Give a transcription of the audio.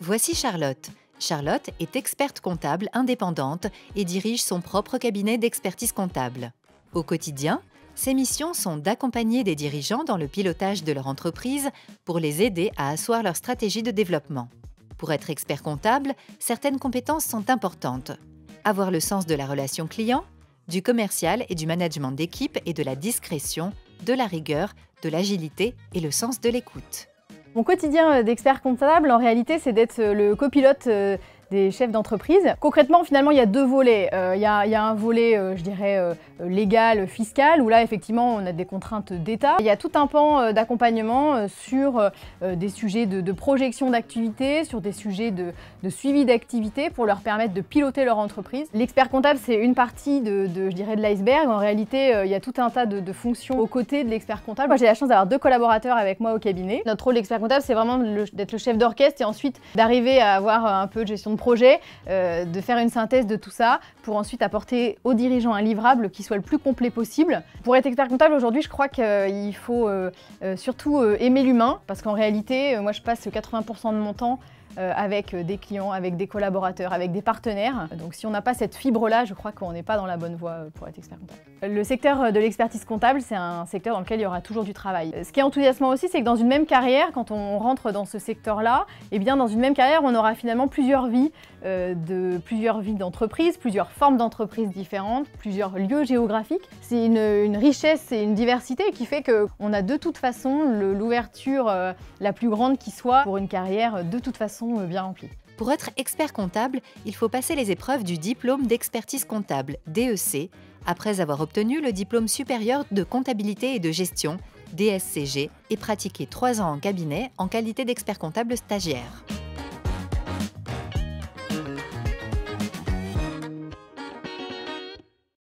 Voici Charlotte. Charlotte est experte comptable indépendante et dirige son propre cabinet d'expertise comptable. Au quotidien, ses missions sont d'accompagner des dirigeants dans le pilotage de leur entreprise pour les aider à asseoir leur stratégie de développement. Pour être expert comptable, certaines compétences sont importantes. Avoir le sens de la relation client, du commercial et du management d'équipe et de la discrétion, de la rigueur, de l'agilité et le sens de l'écoute. Mon quotidien d'expert comptable, en réalité, c'est d'être le copilote des chefs d'entreprise. Concrètement, finalement, il y a deux volets. Il y a un volet, je dirais, légal, fiscal, où là, effectivement, on a des contraintes d'État. Il y a tout un pan d'accompagnement sur des sujets de projection d'activité, sur des sujets de suivi d'activité pour leur permettre de piloter leur entreprise. L'expert comptable, c'est une partie je dirais, de l'iceberg. En réalité, il y a tout un tas de fonctions aux côtés de l'expert comptable. Moi, j'ai la chance d'avoir 2 collaborateurs avec moi au cabinet. Notre rôle d'expert comptable, c'est vraiment d'être le chef d'orchestre et ensuite d'arriver à avoir un peu de gestion de projet, de faire une synthèse de tout ça pour ensuite apporter aux dirigeants un livrable qui soit le plus complet possible. Pour être expert comptable aujourd'hui, je crois qu'il faut surtout aimer l'humain parce qu'en réalité, moi je passe 80% de mon temps avec des clients, avec des collaborateurs, avec des partenaires. Donc si on n'a pas cette fibre-là, je crois qu'on n'est pas dans la bonne voie pour être expert comptable. Le secteur de l'expertise comptable, c'est un secteur dans lequel il y aura toujours du travail. Ce qui est enthousiasmant aussi, c'est que dans une même carrière, quand on rentre dans ce secteur-là, eh bien dans une même carrière, on aura finalement plusieurs vies d'entreprise, plusieurs formes d'entreprises différentes, plusieurs lieux géographiques. C'est une richesse et une diversité qui fait qu'on a de toute façon l'ouverture la plus grande qui soit pour une carrière de toute façon bien remplie. Pour être expert comptable, il faut passer les épreuves du diplôme d'expertise comptable, DEC, après avoir obtenu le diplôme supérieur de comptabilité et de gestion, DSCG, et pratiquer 3 ans en cabinet en qualité d'expert comptable stagiaire.